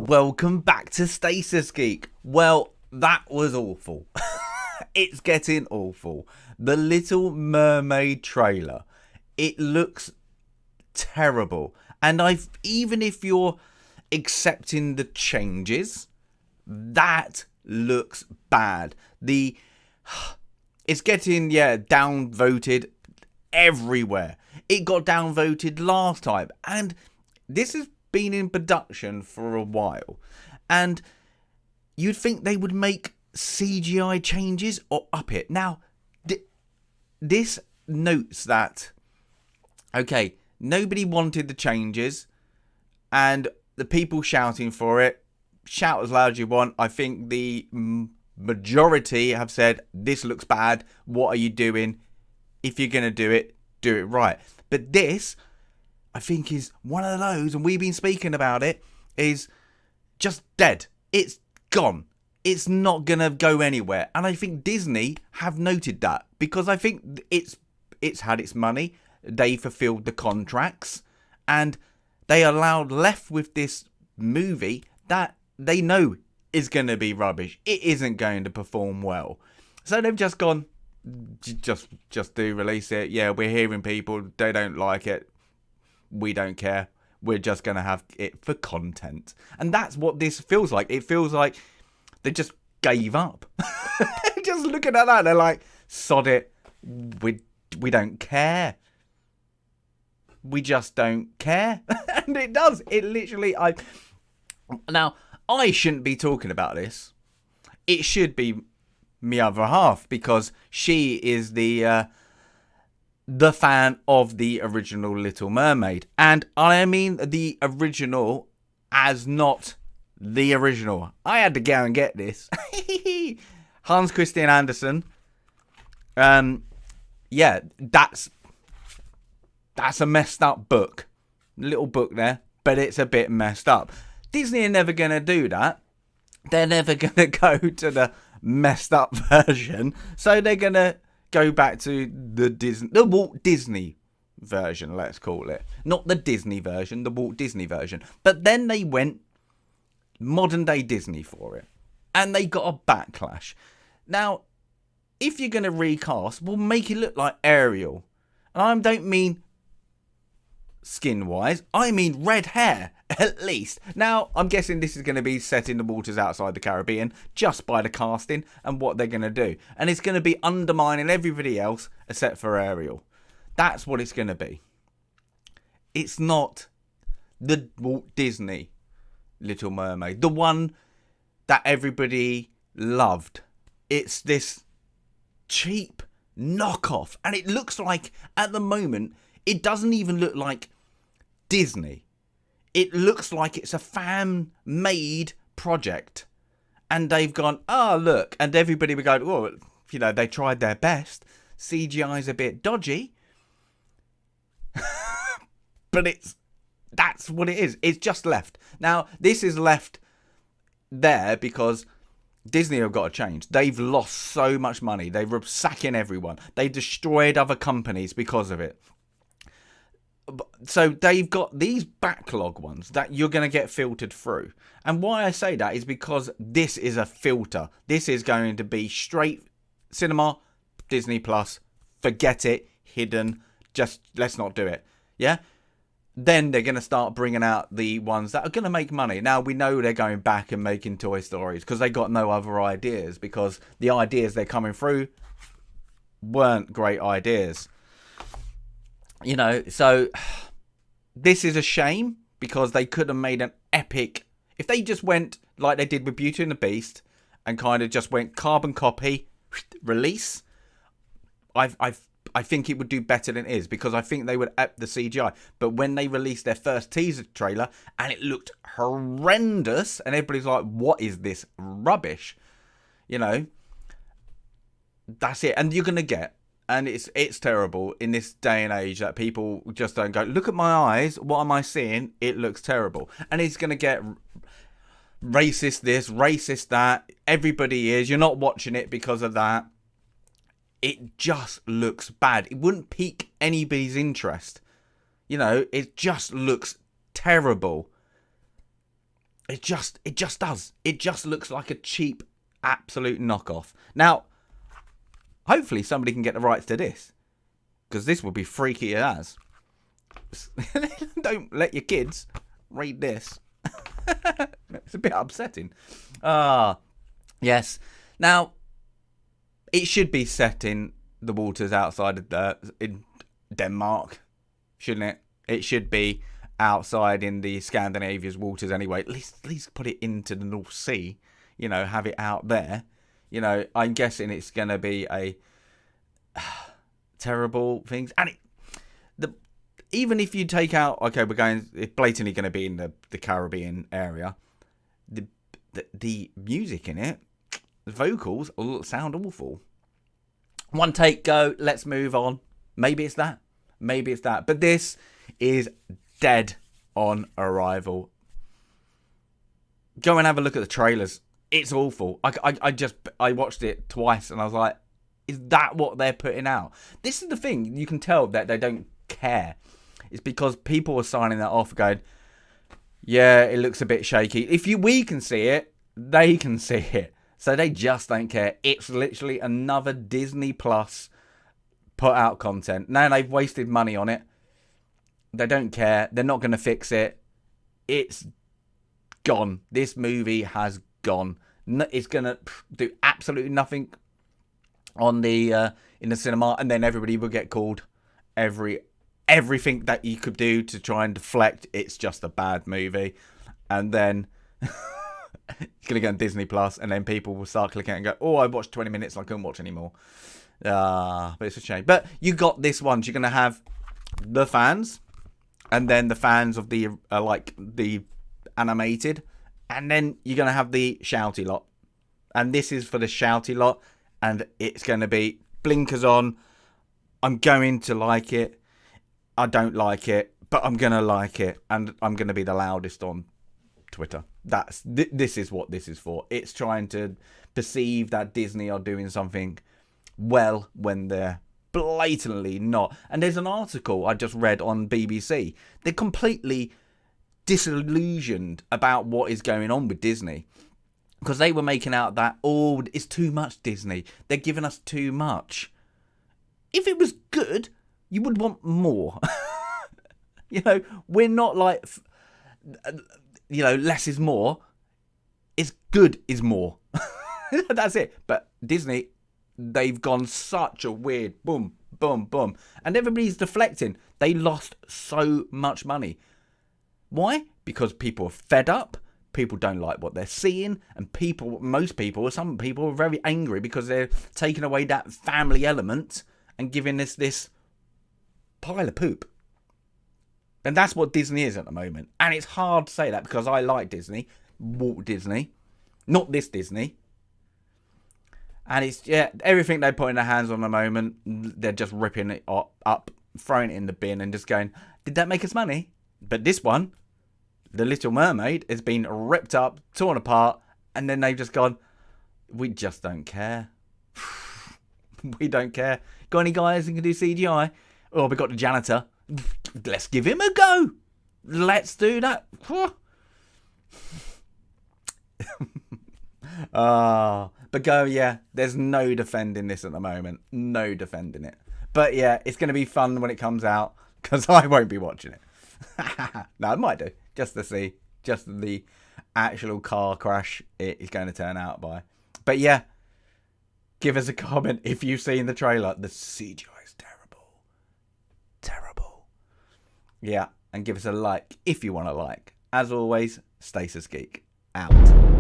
welcome back to Stasis, Geek. Well, that was awful. It's getting awful. The Little Mermaid trailer. It looks terrible. And even if you're accepting the changes, that looks bad. It's getting downvoted everywhere. It got downvoted last time, and this has been in production for a while, and you'd think they would make CGI changes or up it. Now, this notes that, okay, nobody wanted the changes, and the people shouting for it, shout as loud as you want. I think the majority have said, this looks bad, what are you doing? If you're going to do it right. But this, I think, is one of those, and we've been speaking about it, is just dead. It's gone. It's not going to go anywhere. And I think Disney have noted that, because I think it's had its money. They fulfilled the contracts, and they are left with this movie that they know is going to be rubbish. It isn't going to perform well. So they've just gone, just do release it. Yeah, we're hearing people, they don't like it. We don't care. We're just going to have it for content. And that's what this feels like. It feels like they just gave up. Just looking at that, they're like, sod it. We don't care. We just don't care. And it does. It literally, Now, I shouldn't be talking about this. It should be my other half, because she is the fan of the original Little Mermaid. And I mean the original as not the original. I had to go and get this. Hans Christian Andersen. Yeah, that's a messed up book. Little book there, but it's a bit messed up. Disney are never going to do that. They're never going to go to the messed up version. So they're going to go back to the Walt Disney version, let's call it. Not the Disney version, the Walt Disney version. But then they went modern day Disney for it. And they got a backlash. Now, if you're going to recast, well, make it look like Ariel. And I don't mean skin-wise, I mean red hair, at least. Now, I'm guessing this is going to be set in the waters outside the Caribbean, just by the casting and what they're going to do. And it's going to be undermining everybody else except for Ariel. That's what it's going to be. It's not the Walt Disney Little Mermaid, the one that everybody loved. It's this cheap knockoff. And it looks like, at the moment, it doesn't even look like Disney. It looks like it's a fan-made project. And they've gone, oh, look. And everybody would go, well, you know, they tried their best. CGI's a bit dodgy. But that's what it is. It's just left. Now, this is left there because Disney have got to change. They've lost so much money. They were sacking everyone. They destroyed other companies because of it. So they've got these backlog ones that you're going to get filtered through. And why I say that is because this is a filter. This is going to be straight cinema, Disney Plus. Forget it. Hidden. Just let's not do it. Yeah? Then they're going to start bringing out the ones that are going to make money. Now, we know they're going back and making Toy Stories because they got no other ideas, because the ideas they're coming through weren't great ideas. You know, so this is a shame, because they could have made an epic... If they just went like they did with Beauty and the Beast and kind of just went carbon copy, release, I think it would do better than it is, because I think they would up the CGI. But when they released their first teaser trailer and it looked horrendous and everybody's like, what is this rubbish? You know, that's it. And you're going to get... And it's terrible in this day and age that people just don't go, look at my eyes, what am I seeing? It looks terrible. And it's going to get racist this, racist that. Everybody is. You're not watching it because of that. It just looks bad. It wouldn't pique anybody's interest. You know, it just looks terrible. It just does. It just looks like a cheap, absolute knockoff. Now, hopefully somebody can get the rights to this, because this would be freaky as. Don't let your kids read this. It's a bit upsetting. Yes. Now, it should be set in the waters outside of in Denmark, shouldn't it? It should be outside in the Scandinavia's waters anyway. At least put it into the North Sea. You know, have it out there. You know, I'm guessing it's going to be a terrible things. And even if you take out, okay, it's blatantly going to be in the Caribbean area. The music in it, the vocals sound awful. One take, go, let's move on. Maybe it's that. But this is dead on arrival. Go and have a look at the trailers. It's awful. I watched it twice and I was like, is that what they're putting out? This is the thing. You can tell that they don't care. It's because people are signing that off going, yeah, it looks a bit shaky. If we can see it, they can see it. So they just don't care. It's literally another Disney Plus put out content. Now they've wasted money on it. They don't care. They're not going to fix it. It's gone. This movie has gone. It's going to do absolutely nothing on the in the cinema, and then everybody will get called everything that you could do to try and deflect. It's just a bad movie, and then it's going to go on Disney Plus, and then people will start clicking it and go, oh, I watched 20 minutes and I couldn't watch anymore. But it's a shame. But you got this one. You're going to have the fans, and then the fans of the like the animated, and then you're going to have the shouty lot. And this is for the shouty lot, and it's going to be blinkers on. I'm going to like it. I don't like it, but I'm going to like it, and I'm going to be the loudest on Twitter. This is what this is for. It's trying to perceive that Disney are doing something well when they're blatantly not. And there's an article I just read on BBC. They're completely disillusioned about what is going on with Disney, because they were making out that, oh, it's too much Disney. They're giving us too much. If it was good, you would want more. You know, we're not like, you know, less is more. It's good is more. That's it. But Disney, they've gone such a weird boom, boom, boom. And everybody's deflecting. They lost so much money. Why? Because people are fed up. People don't like what they're seeing. And some people are very angry because they're taking away that family element and giving us this pile of poop. And that's what Disney is at the moment. And it's hard to say that because I like Disney. Walt Disney. Not this Disney. And it's, yeah, everything they put in their hands on the moment, they're just ripping it up, throwing it in the bin and just going, did that make us money? But this one, The Little Mermaid, has been ripped up, torn apart, and then they've just gone, we just don't care. We don't care. Got any guys who can do CGI? Oh, we got the janitor. Let's give him a go. Let's do that. But go, yeah, there's no defending this at the moment. No defending it. But yeah, it's going to be fun when it comes out, because I won't be watching it. No, I might do, just to see just the actual car crash it is going to turn out by. But yeah, give us a comment if you've seen the trailer. The CGI is terrible. Terrible. Yeah, and give us a like if you want to like. As always, Stasis Geek out.